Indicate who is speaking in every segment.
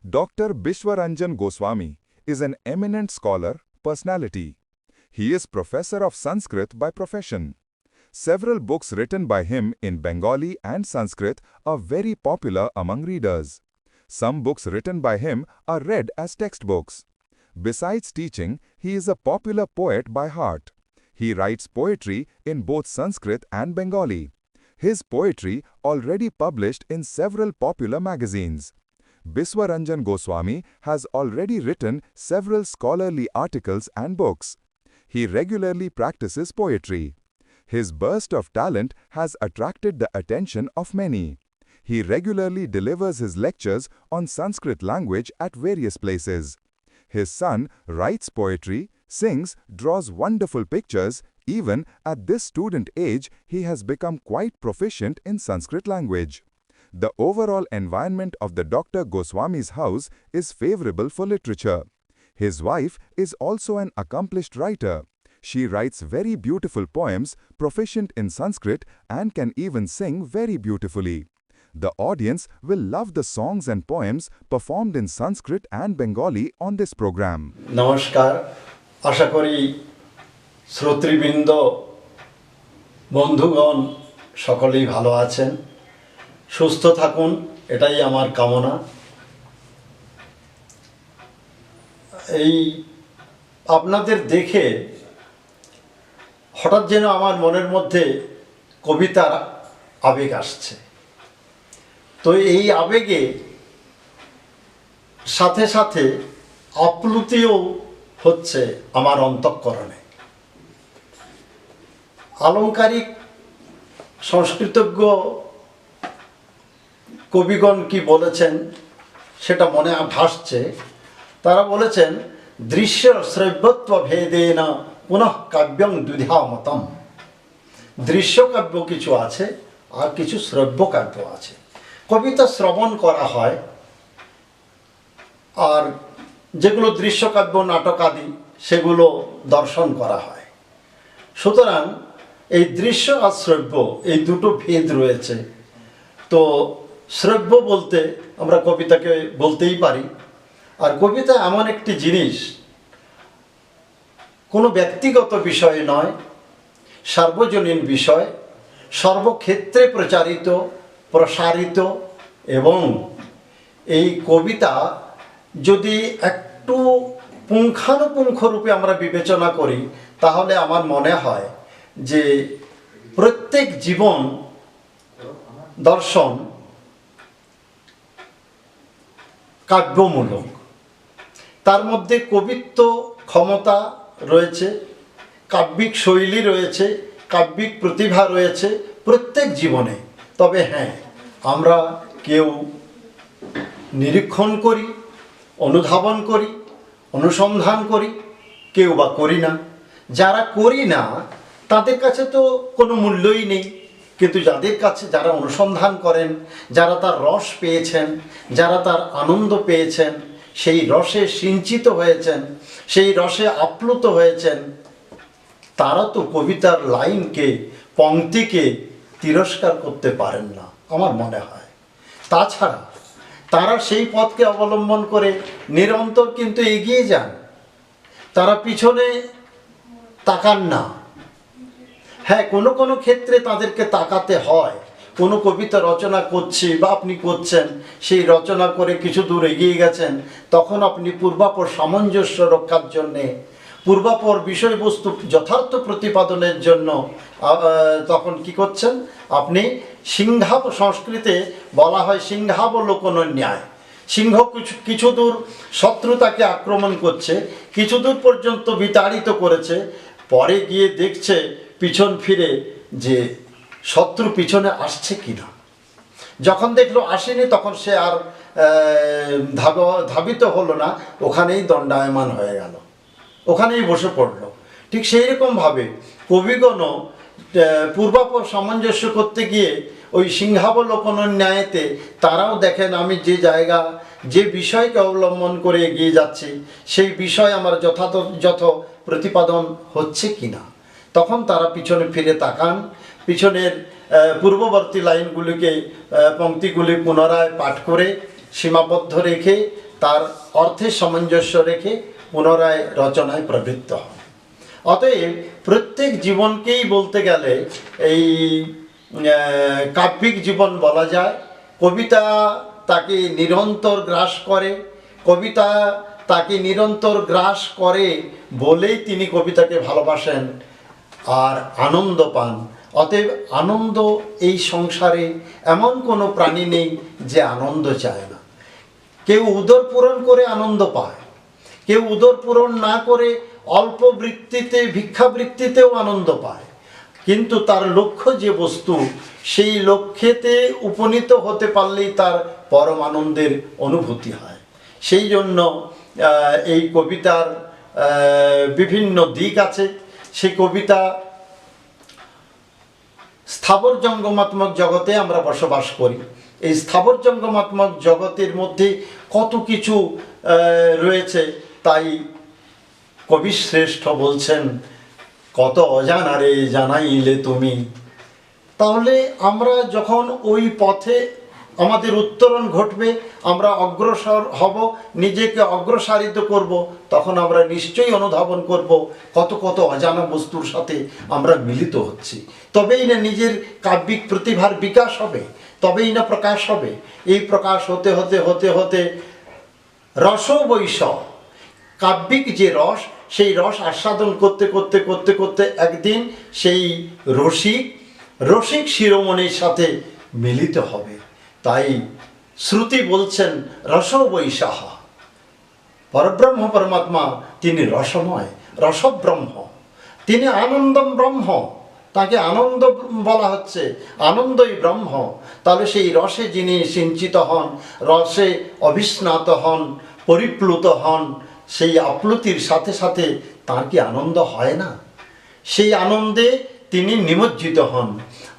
Speaker 1: Dr. Bishwaranjan Goswami is an eminent scholar, personality. He is Professor of Sanskrit by profession. Several books written by him in Bengali and Sanskrit are very popular among readers. Some books written by him are read as textbooks. Besides teaching, he is a popular poet by heart. He writes poetry in both Sanskrit and Bengali. His poetry already published in several popular magazines. Biswaranjan Goswami has already written several scholarly articles and books. He regularly practices poetry. His burst of talent has attracted the attention of many. He regularly delivers his lectures on Sanskrit language at various places. His son writes poetry, sings, draws wonderful pictures. Even at this student age, he has become quite proficient in Sanskrit language. The overall environment of the Dr. Goswami's house is favorable for literature. His wife is also an accomplished writer. She writes very beautiful poems, proficient in Sanskrit, and can even sing very beautifully. The audience will love the songs and poems performed in Sanskrit and Bengali on this program.
Speaker 2: Namaskar. আশা করি শ্রোতৃবৃন্দ বন্ধুগণ সকলেই ভালো আছেন, সুস্থ থাকুন, এটাই আমার কামনা। এই আপনাদের দেখে হঠাৎ যেন আমার মনের মধ্যে কবিতার আবেগ আসছে। তো এই আবেগে সাথে সাথে আপ্লুতিও হচ্ছে আমার অন্তঃকরণে। আলংকারিক সংস্কৃতজ্ঞ কবিগণ কি বলেছেন সেটা মনে ভাসছে। তারা বলেছেন, দৃশ্য শ্রব্যত্ব ভেদেন পুনঃ কাব্যং দ্বিধা মতম। দৃশ্য কাব্য কিছু আছে আর কিছু শ্রব্য কাব্য আছে। কবিতা শ্রবণ করা হয়, আর যেগুলো দৃশ্যকাব্য নাটক আদি সেগুলো দর্শন করা হয়। সুতরাং এই দৃশ্য আর শ্রব্য এই দুটো ভেদ রয়েছে। তো শ্রব্য বলতে আমরা কবিতাকে বলতেই পারি। আর কবিতা এমন একটি জিনিস, কোনো ব্যক্তিগত বিষয় নয়, সার্বজনীন বিষয়, সর্বক্ষেত্রে প্রচারিত, প্রসারিত। এবং এই কবিতা যদি একটু পুঙ্খানুপুঙ্খ রূপে আমরা বিবেচনা করি, তাহলে আমার মনে হয় যে প্রত্যেক জীবন দর্শন কাব্যমূলক। তার মধ্যে কবিত্ব ক্ষমতা রয়েছে, কাব্যিক শৈলী রয়েছে, কাব্যিক প্রতিভা রয়েছে প্রত্যেক জীবনে। তবে হ্যাঁ, আমরা কেউ নিরীক্ষণ করি, অনুধাবন করি, অনুসন্ধান করি, কেউ বা করি না। যারা করি না তাদের কাছে তো কোনো মূল্যই নেই, কিন্তু যাদের কাছে যারা অনুসন্ধান করেন, যারা তার রস পেয়েছেন, যারা তার আনন্দ পেয়েছেন, সেই রসে সিঞ্চিত হয়েছেন, সেই রসে আপ্লুত হয়েছেন, তারা তো কবিতার লাইনকে, পংক্তিকে তিরস্কার করতে পারেন না আমার মনে হয়। তাছাড়া তারা সেই পথকে অবলম্বন করে নিরন্তর কিন্তু এগিয়ে যান, তারা পিছনে তাকান না। হ্যাঁ, কোনো কোনো ক্ষেত্রে তাদেরকে তাকাতে হয়। কোনো কবিতা রচনা করছি বা আপনি করছেন, সেই রচনা করে কিছু দূর এগিয়ে গেছেন, তখন আপনি পূর্বাপর সামঞ্জস্য রক্ষার জন্যে, পূর্বাপর বিষয়বস্তু যথার্থ প্রতিপাদনের জন্য তখন কি করছেন আপনি? সিংহাব, সংস্কৃতে বলা হয় সিংহাবলোকন ন্যায়। সিংহ কিছু দূর শত্রুতাকে আক্রমণ করছে, কিছু দূর পর্যন্ত বিতাড়িত করেছে, পরে গিয়ে দেখছে পিছন ফিরে যে শত্রু পিছনে আসছে কিনা। যখন দেখলো আসেনি, তখন সে আর ধাবিত হলো না, ওখানেই দণ্ডায়মান হয়ে গেল, ওখানেই বসে পড়ল। ঠিক সেই রকমভাবে কবিগণও পূর্বাপর সামঞ্জস্য করতে গিয়ে ওই সিংহাবলোকন ন্যায়তে তারাও দেখেন আমি যে জায়গা, যে বিষয়কে অবলম্বন করে এগিয়ে যাচ্ছি, সেই বিষয় আমার যথাযথ প্রতিপাদন হচ্ছে কিনা। তখন তারা পিছনে ফিরে তাকান, পিছনের পূর্ববর্তী লাইনগুলিকে, পংক্তিগুলি পুনরায় পাঠ করে সীমাবদ্ধ রেখে তার অর্থের সামঞ্জস্য রেখে পুনরায় রচনায় প্রবৃত্ত হন। অতএব প্রত্যেক জীবনকেই বলতে গেলে এই কাব্যিক জীবন বলা যায়। কবিতা তাকে নিরন্তর গ্রাস করে, কবিতা তাকে নিরন্তর গ্রাস করে বলেই তিনি কবিতাকে ভালোবাসেন আর আনন্দ পান। অতএব আনন্দ এই সংসারে এমন কোনো প্রাণী নেই যে আনন্দ চায় না। কেউ উদর পূরণ করে আনন্দ পায়, কেউ উদর পূরণ না করে অল্প বৃত্তিতে ভিক্ষাবৃত্তিতেও আনন্দ পায়, কিন্তু তার লক্ষ্য যে বস্তু সেই লক্ষ্যেতে উপনীত হতে পারলেই তার পরম আনন্দের অনুভূতি হয়। সেই জন্য এই কবিতার বিভিন্ন দিক আছে। সেই কবিতা স্থাবর জঙ্গমাত্মক জগতে আমরা বসবাস করি। এই স্থাবর জঙ্গমাত্মক জগতের মধ্যে কত কিছু রয়েছে, তাই কবি শ্রেষ্ঠ বলছেন, কত অজানারে জানাইলে তুমি। তাহলে আমরা যখন ওই পথে আমাদের উত্তরণ ঘটবে, আমরা অগ্রসর হব, নিজেকে অগ্রসারিত করব, তখন আমরা নিশ্চয়ই অনুধাবন করব কত কত অজানা বস্তুর সাথে আমরা মিলিত হচ্ছি। তবেই না নিজের কাব্যিক প্রতিভার বিকাশ হবে, তবেই না প্রকাশ হবে। এই প্রকাশ হতে হতে হতে হতে রসবৈষ, কাব্যিক যে রস, সেই রস আস্বাদন করতে করতে করতে করতে একদিন সেই রসিক শিরোমণির সাথে মিলিত হবে। তাই শ্রুতি বলছেন রসবৈষাহ, পরব্রহ্ম পরমাত্মা তিনি রসময়, রসব্রহ্ম, তিনি আনন্দম ব্রহ্ম, তাকে আনন্দ বলা হচ্ছে, আনন্দই ব্রহ্ম। তাহলে সেই রসে যিনি সিঞ্চিত হন, রসে অবিস্নাত হন, পরিপ্লুত হন, সেই আপ্লুতির সাথে সাথে তার কি আনন্দ হয় না? সেই আনন্দে তিনি নিমজ্জিত হন,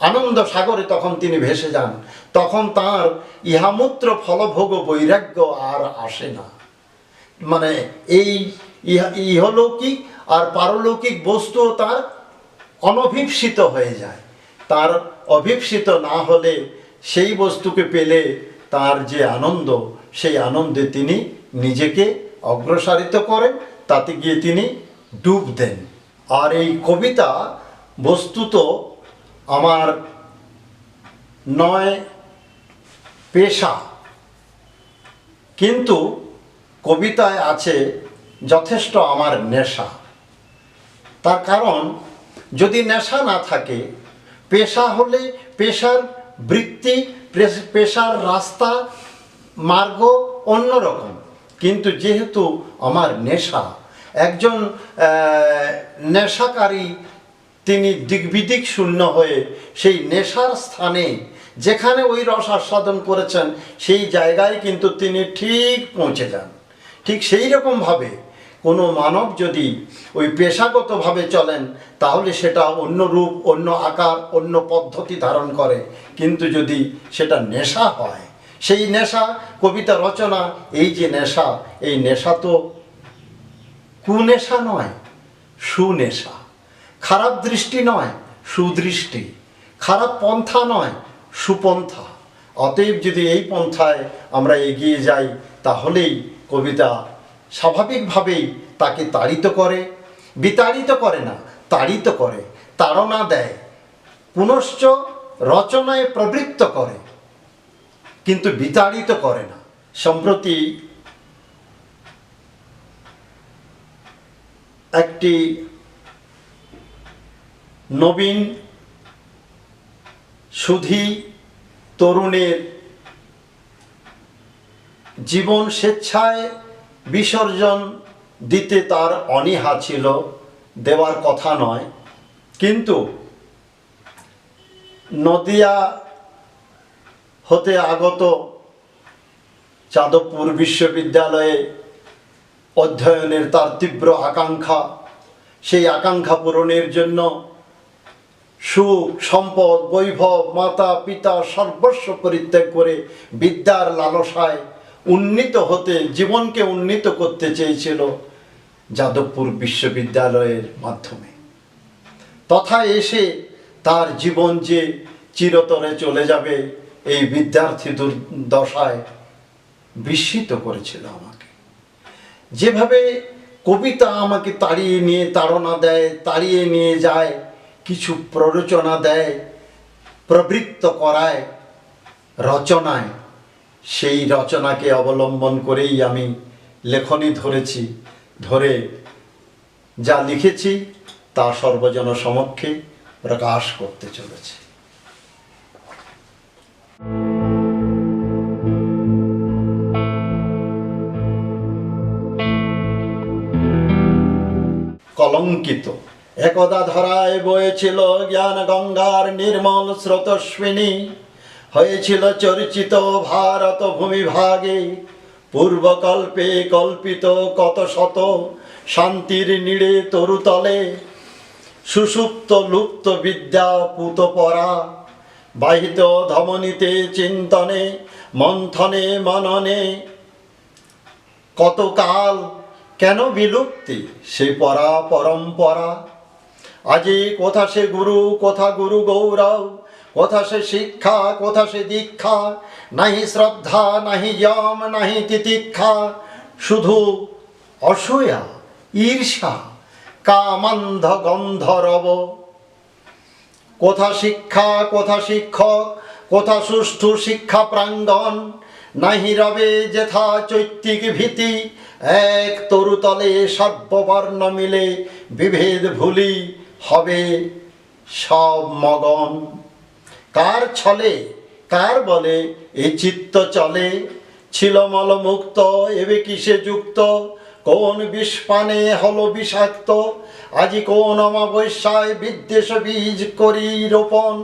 Speaker 2: আনন্দ সাগরে তখন তিনি ভেসে যান। তখন তার ইহামূত্র ফলভোগ বৈরাগ্য আর আসে না। মানে এই ইহলৌকিক আর পারলৌকিক বস্তু তার অনভিপ্সিত হয়ে যায়। তার অভিপ্সিত না হলে সেই বস্তুকে পেলে তার যে আনন্দ, সেই আনন্দে তিনি নিজেকে অগ্রসারিত করেন, তাতে গিয়ে তিনি ডুব দেন। আর এই কবিতা বস্তুত আমার নয় পেশা, কিন্তু কবিতায় আছে যথেষ্ট আমার নেশা। তার কারণ, যদি নেশা না থাকে, পেশা হলে পেশার বৃত্তি, পেশার রাস্তা মার্গ অন্যরকম, কিন্তু যেহেতু আমার নেশা, একজন নেশাকারী তিনি দিকবিদিক শূন্য হয়ে সেই নেশার স্থানে যেখানে ওই রস আস্বাদন করেছেন সেই জায়গায় কিন্তু তিনি ঠিক পৌঁছে যান। ঠিক সেই রকমভাবে কোনো মানব যদি ওই পেশাগতভাবে চলেন তাহলে সেটা অন্য রূপ, অন্য আকার, অন্য পদ্ধতি ধারণ করে, কিন্তু যদি সেটা নেশা হয়, সেই নেশা কবিতা রচনা, এই যে নেশা, এই নেশা তো কুনেশা নয়, সুনেশা। খারাপ দৃষ্টি নয়, সুদৃষ্টি। খারাপ পন্থা নয়, সুপন্থা। অতএব যদি এই পন্থায় আমরা এগিয়ে যাই তাহলেই কবিতা স্বাভাবিকভাবেই তাকে তাড়িত করে, বিতাড়িত করে না, তাড়িত করে, তাড়না দেয়, পুনশ্চ রচনায় প্রবৃত্ত করে, কিন্তু বিতাড়িত করে না। সম্প্রতি একটি নবীন সুধী তরুণের জীবন স্বেচ্ছায় বিসর্জন দিতে তার অনীহা ছিল, দেওয়ার কথা নয়, কিন্তু নদিয়া হতে আগত যাদবপুর বিশ্ববিদ্যালয়ে অধ্যয়নের তার তীব্র আকাঙ্ক্ষা, সেই আকাঙ্ক্ষা পূরণের জন্য সুখ, সম্পদ, বৈভব, মাতা পিতা সর্বস্ব পরিত্যাগ করে বিদ্যার লালসায় উন্নীত হতে, জীবনকে উন্নীত করতে চেয়েছিল যাদবপুর বিশ্ববিদ্যালয়ের মাধ্যমে। তথা এসে তার জীবন যে চিরতরে চলে যাবে, এই বিদ্যার্থী দুর্দশায় বিস্মিত করেছিল আমাকে। যেভাবে কবিতা আমাকে তাড়না দেয়, তাড়িয়ে নিয়ে যায়, কিছু প্ররোচনা দেয়, প্রবৃত্ত করায় রচনায়, সেই রচনাকে অবলম্বন করেই আমি লেখনী ধরেছি। ধরে যা লিখেছি তা সর্বজন সমক্ষে প্রকাশ করতে চলেছে। কলঙ্কিত। একদা ধরায় বয়েছিল জ্ঞান গঙ্গার নির্মল স্রোতস্বিনী, হয়েছিল চর্চিত ভারত ভূমিভাগে, পূর্বকল্পে কল্পিত কত শত শান্তির নীড়ে তরুতলে, সুষুপ্ত লুপ্ত বিদ্যা পুত পরা, বাহিত ধমনীতে চিন্তনে মন্থনে মননে, কতকাল কেন বিলুপ্তি সে পরা পরম্পরা। আজি কোথা সে গুরু, কোথা গুরু গৌরব, কোথা সে শিক্ষা, কোথা সে দীক্ষা, নাহি শ্রদ্ধা, নাহি যম, নাহি তিতিক্ষা, শুধু অসূয়া, ঈর্ষা, কামান্ধ গন্ধরব। কোথা শিক্ষা, কোথা শিক্ষক, কোথা সুষ্ঠু শিক্ষা প্রাঙ্গণ, নাহি রবে যেথা চৈত্তিক ভীতি, এক তরুতলে সর্ববর্ণ মিলে বিভেদ ভুলি হবে সব মগন। কার ছলে, কার বলে এ চিত্ত চলে, ছিল মলমুক্ত এবে কিসে যুক্ত, কোন বিষপানে হলো বিষাক্ত, আজি কোন অমাবস্যায় বিদ্বেষ বীজ করি রোপণ,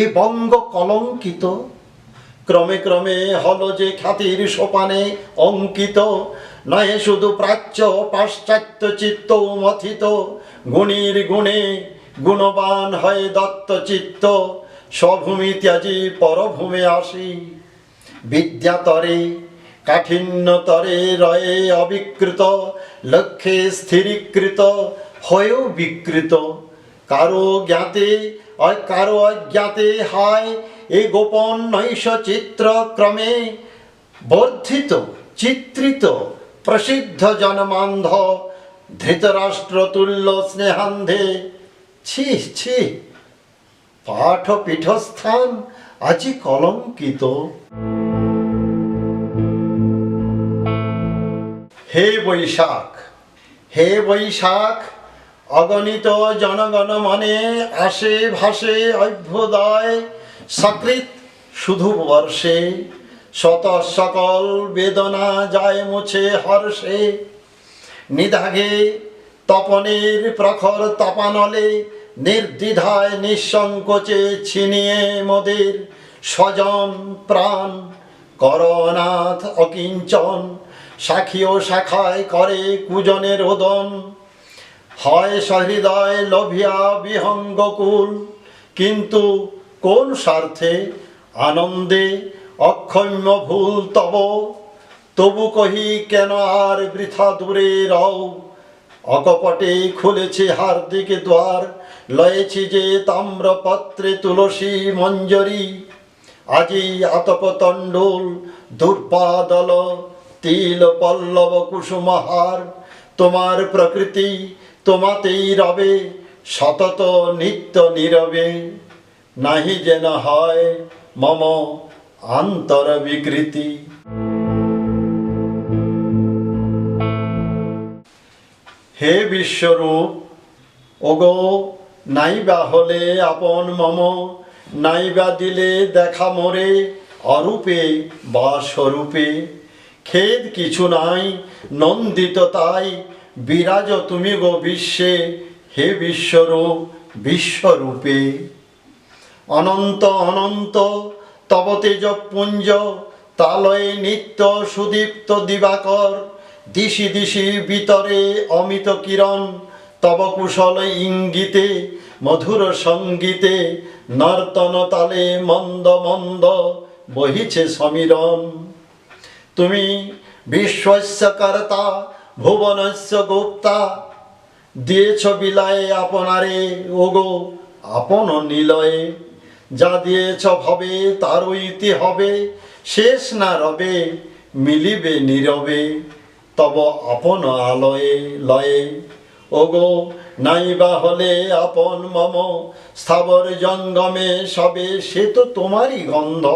Speaker 2: এ বঙ্গ কলঙ্কিত। ক্রমে ক্রমে হলো যে খ্যাতির সোপানে অঙ্কিত, নয় শুধু প্রাচ্য পাশ্চাত্য চিত্ত মথিত, গুণীর গুণে গুণবান হয় দত্ত চিত্ত, স্বভূমি ত্যাজি পরভূমে আসি, বিদ্যাতরে কাঠিন্যতরে রয়ে অবিকৃত, লক্ষ্যে স্থিরীকৃত হয়েও বিকৃত, কারো জ্ঞাতে কারো অজ্ঞাতে হয় এই গোপন নৈশ চিত্র ক্রমে বর্ধিত, চিত্রিত, প্রসিদ্ধ জনমান্ধ, ধৃতরাষ্ট্র তুল্য স্নেহান্ধে। ছি ছি, পাঠ পীঠস্থান আজি কলঙ্কিত। হে বৈশাখ, হে বৈশাখ, অগণিত জনগণ মনে আসে ভাসে অভ্যুদয় সকৃত শুধু বর্ষে, শত সকল বেদনা যায় মুছে হর্ষে, নিদাঘে তপনের প্রখর তপানলে, নির্দ্বিধায় নিঃসংকোচে ছিনিয়ে মোদের স্বজন প্রাণ, করনাথ অকিঞ্চন, সাক্ষী ও শাখায় করে কুজনের রোদন, হয় সহৃদয় লোভিয়া বিহঙ্গকুল, কিন্তু কোন স্বার্থে আনন্দে অক্ষম্য ভুল তব, তবু কহি কেন আর বৃথা দূরে রও, অকপটে খুলেছি হার্দিক দ্বার, লয়েছি যে তাম্রপত্রে তুলসী মঞ্জরি, আজি আতপ তণ্ডুল দুর্বাদল তিল পল্লব কুসুমহার, তোমার প্রকৃতি তোমাতেই রবে সতত নিত্য নীরবে, নাহি যেন হয় মম আন্তর বিকৃতি। হে বিশ্বরূপ, ওগো নাইবা হলে আপন মম, নাইবা দিলে দেখা মোরে অরূপে বা স্বরূপে, খেদ কিছু নাই নন্দিত তাই, বিরাজ তুমি গো বিশ্বে, হে বিশ্বরূপ বিশ্বরূপে। অনন্ত অনন্ত তব তেজপুঞ্জ, তালয়ে নিত্য সুদীপ্ত দিবাকর, দিশি দিশি বিতরে অমিত কিরণ, তব কুশল ইঙ্গিতে মধুর সঙ্গীতে, নর্তন তালে মন্দ মন্দ বহিছে সমীরণ। তুমি বিশ্বস্য কর্তা ভুবনস্য গোপ্তা, দিয়েছ বিলায়ে আপনারে ওগো আপন নিলয়ে, যা দিয়েছ ভবে তার ইতি হবে, শেষ না রবে মিলিবে নীরবে, তব আপন আলয়ে লয়ে। ওগো নাইবা হলে আপন মম, স্থাবর জঙ্গমে সবে সে তো তোমারই গন্ধ।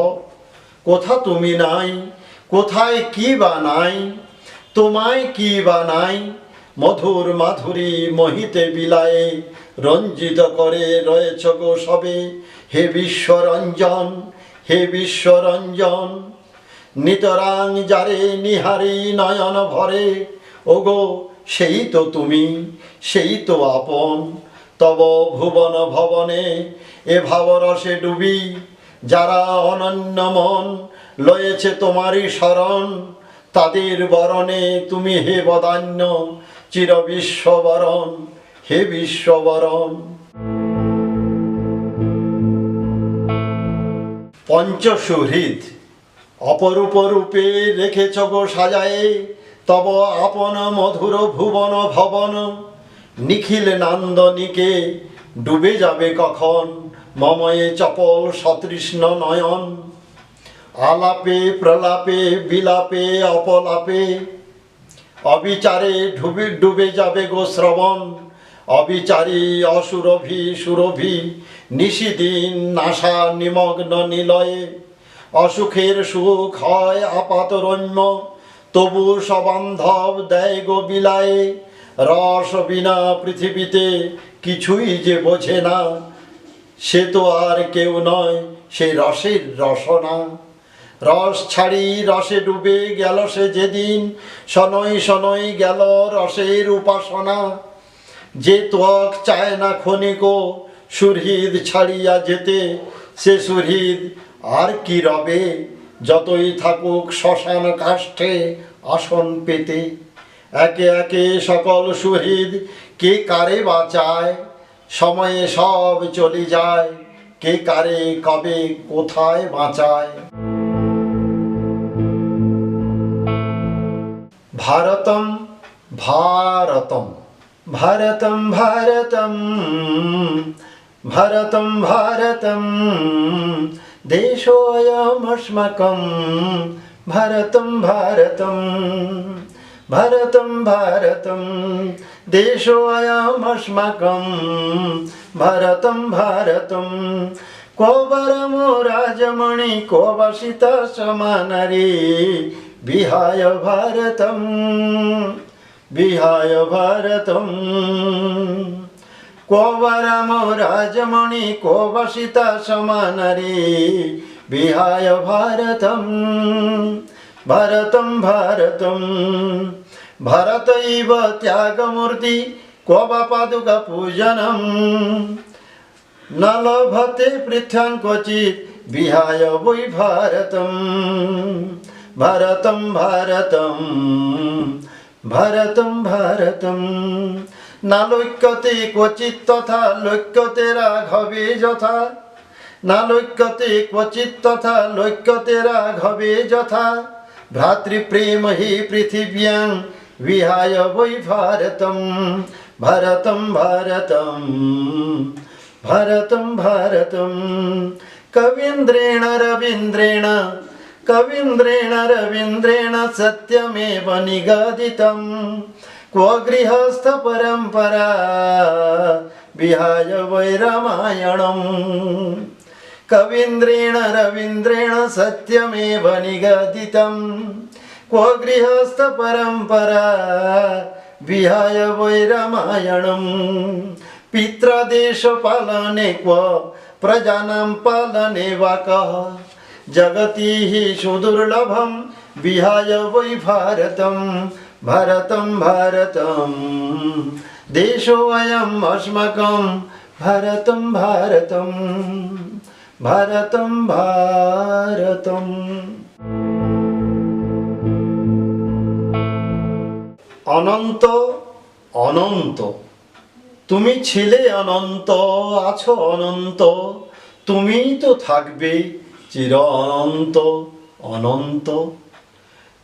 Speaker 2: কোথা তুমি নাই, কোথায় কি বা নাই, তোমায় কি বা নাই, মধুর মাধুরী মোহিতে বিলায়ে রঞ্জিত করে রয়েছ গো সবে। হে বিশ্বরঞ্জন, হে বিশ্বরঞ্জন, নিতরাং যারে নিহারি নয়ন ভরে। ওগো সেই তো তুমি, সেই তো আপন। তব ভুবন ভবনে এ ভাবরসে ডুবি, যারা অনন্য মন লয়েছে তোমারই শরণ, তাদের বরণে তুমি হে বদান্য চির বিশ্ববরণ, হে বিশ্ববরণ। পঞ্চসুহৃদ অপরূপ রূপে রেখেছ গো সাজায়ে, তব আপন মধুর ভুবন ভবন। নিখিল নান্দনিকে ডুবে যাবে কখন, মময়ে চপল সতৃষ্ণ নয়ন। আলাপে প্রলাপে বিলাপে অপলাপে, অবিচারে ডুবে যাবে গো শ্রবণ। অবিচারী অসুরভি সুরভি, নিশিদিন নাশা নিমগ্ন নিলয়ে। অসুখের সুখ হয় আপাতরম্য, তবু সবান্ধব দেয় গো বিলায়ে। রস বিনা পৃথিবীতে কিছুই যে বোঝে না, সে তো আর কেউ নয় সে রসের রসনা। রস ছাড়ি রসে ডুবে গেল সে যেদিন, শনৈ শনৈ গেল রসের উপাসনা। যে ত্বক চায় না ক্ষণিক সুহৃদ ছাড়িয়া যেতে, সে সুহৃদ আর কি রবে, যতই থাকুক শ্মশান কাষ্ঠে আসন পেতে। একে একে সকল সুহৃদ কে কারে বাঁচায়, সময়ে সব চলে যায়, কে কারে কবে কোথায় বাঁচায়। ভারতম ভারতম, ভারতম ভারতম, ভারতম ভারতম, দেশোऽয়মস্মাকং। ভারতম ভারতম, ভারতম ভারতম, দেশোऽয়মস্মাকং। ভারতম ভারতম, কো বরমো রাজমণি কো বা সীতা সমানারে, বিহায় ভারতম, বিহায় ভারতম। কো বরমো রাজমণি কো বা সীতা সমানারে, বিহায় ভারতম, ভারতম ভারতম। ভারতৈব ত্যাগমূর্তি কো বা পাদুকা পূজনম, ন লভতে পৃথ্যাং ক্বচিৎ বিহায় বৈ ভারতম। ভারতম ভারতম, ভারতম ভারতম, না লক্ষ্যতে ক্বচিৎ তথা লক্ষ্যতে রাঘবে যথা। না লক্ষ্যতে ক্বচিৎ তথা লক্ষ্যতে রাঘবে যথা। ভ্রাতৃপ্রেম হি পৃথিব্যাং বিহায় বৈ ভারতম। ভারতম ভারতম, ভারতম ভারতম। কবীন্দ্রেণ রবীন্দ্রেণ, কবীন্দ্রেণ রবীন্দ্রেণ সত্যমেব নিগদিतं। क्व गृहस्थ परंपरा विहाय वै रामायणम्। कवीन्द्रेण रवीन्द्रेण सत्यमेव निगदितं। क्व गृहस्थ परंपरा विहाय वै रामायणम्। पितृदेश पालने क्व प्रजानां पालने वा कः। जगति हि सुदुर्लभं विहाय वै भारतं। भारतं भारतं देशोऽयम् अस्माकं। भारतं भारतं भारतं भारतम्। অনন্ত অনন্ত, তুমি ছিলে অনন্ত, আছো অনন্ত, তুমিই তো থাকবে চির অনন্ত অনন্ত।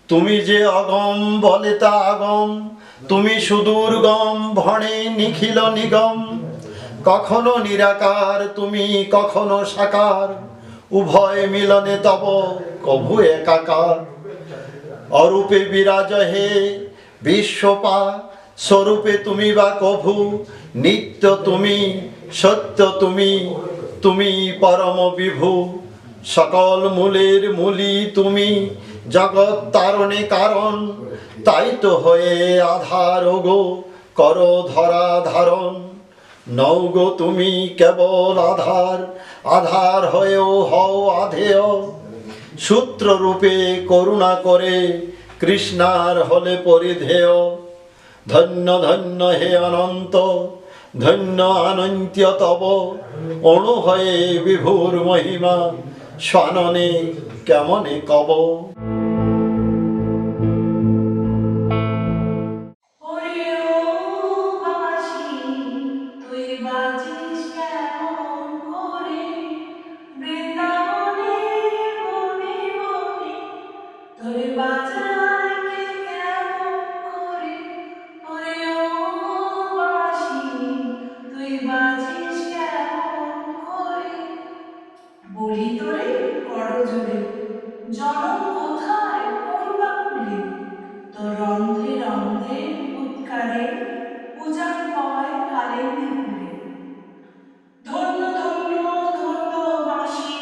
Speaker 2: তুমি যে অগম বলে তা আগম, তুমি সুদূরগম ভণে নিখিল নিগম। কখনো নিরাকার তুমি কখনো সাকার, উভয় মিলনে তব কভু একাকার। অরূপে বিরাজ হে বিশ্বপা স্বরূপে তুমি বা কভু, নিত্য তুমি, সত্য তুমি, তুমি পরম বিভু। সকল মূলের মূলি তুমি, জগৎ তারণে কারণ, তাই তো হয়ে আধার গো কর ধরা ধারণ। নও গো তুমি কেবল আধার, আধার হয়েও হও আধেয়। সূত্র রূপে করুণা করে কৃষ্ণার হলে পরিধেয়। ধন্য ধন্য হে অনন্ত, ধন্য অনন্ত্য তব। অণু হয়ে বিভুর মহিমা, স্বাননে কেমনে কব।
Speaker 3: ওরে ও বাঁশি, তুই বাজিস কেমন করে বৃন্দাবনে বনে বনে, তোরে বাজায় কে কেমন করে। ওরে ও বাঁশি, তুই বাজিস কেমন করে। বলি তোরে করজোরে, জনম কোথায় কোন বাকুলে, তোর রন্ধ্রে রন্ধ্রে উৎকারে পূজার পয় কালেন্দে ফুলে। ধন্য ধন্য ধন্য বাঁশি,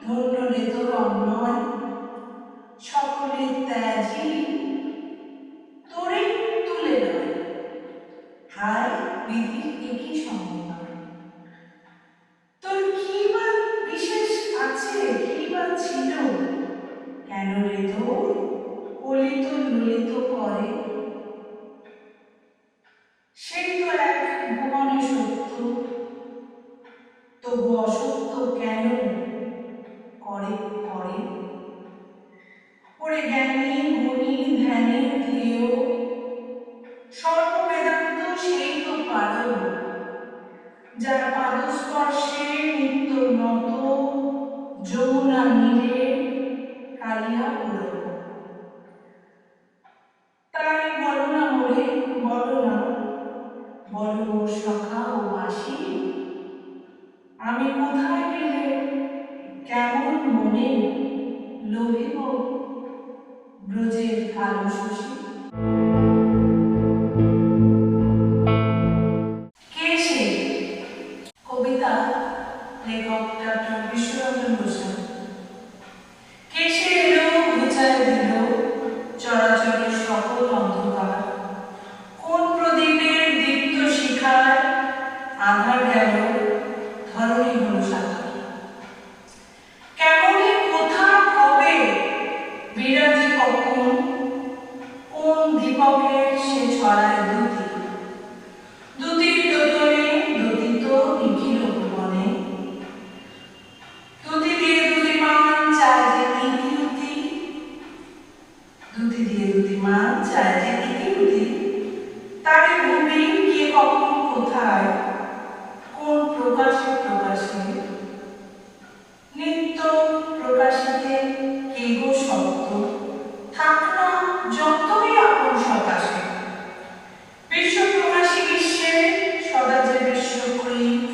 Speaker 3: ধন্য রে তোর অন্যয়, সকলের ত্যাজি তোরে তুলে নয়। হায় বিধির একই সমন্বয়, তোর কি বা বিশেষ আছে, কি বা ছিল, কেন রে তোর কলিত ললিত করে। সেই তো এক ভুবনে সত্য, তবু অসত্য কেন করে করে। ওরে জ্ঞানী গুণী ধ্যানে ধ্যেয়, সর্ববেদান্ত সেই তো পারো, যার পাদস্পর্শে নিত্য নত যমুনা নীরে কালিয়া পুরো। তাই বলো না মোরে, বলো না, বলো মোর সখা ও বাসি, আমি কোথায় গেলে কেমন মনে লোভিব ব্রজের কালো শশী। কে সে? কবিতা, লেখক ডক্টর বিশ্বরঞ্জন ঘোষাল। কে সে এলো ঘুচায় দিল চরাচরের সকল অন্ধকার, কোন প্রদীপের দীপ্ত শিখায় আধার গেল ধরণী হল সাকার। কেমনে কোথা কবে বিরাজে কখন, কোন দীপকের সে ছড়ায় দ্যুতি, দ্যুতির দোদনে দ্যুতিত নিখিল ভুবনে। দ্যুতি দিয়ে দ্যুতিমান চায় যে ইতিউতি, দ্যুতি দিয়ে দ্যুতিমান চায় যে ইতিউতি। তারে ভূমি কে কখন কোথায়, কোন প্রকাশে প্রকাশে, নিত্য প্রকাশিতে কে গো সত্য, থাক না যতই আপন সকাশে। বিশ্ব প্রকাশী বিশ্বে সদা যে বিশ্বকৃত,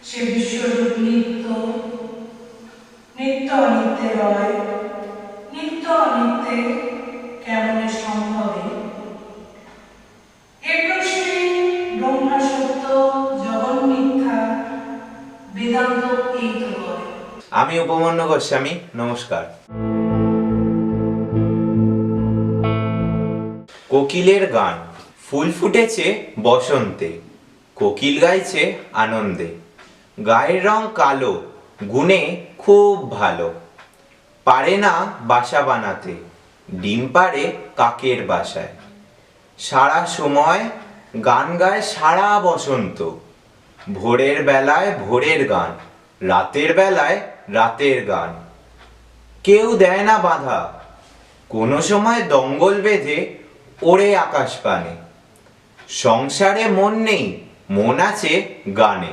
Speaker 3: সে বিশ্বরূপ নিত্য, নিত্য অনিত্যে রয়, নিত্য অনিত্যে কেমনে সম্ভবে। এ প্রশ্নে ব্রহ্মা সত্য জগন মিথ্যা, বেদান্ত এই তো করে।
Speaker 4: আমি উপমন্যু গোস্বামী, নমস্কার। কোকিলের গান। ফুল ফুটেছে বসন্তে, কোকিল গাইছে আনন্দে। গায়ের রং কালো, গুণে খুব ভালো, পারে না বাসা বানাতে, ডিম পাড়ে কাকের বাসায়। সারা সময় গান গায় সারা বসন্ত, ভোরের বেলায় ভোরের গান, রাতের বেলায় রাতের গান। কেউ দেয় না বাধা, কোনো সময় দঙ্গল বেঁধে ওড়ে আকাশ পানে। সংসারে মন নেই, মন আছে গানে।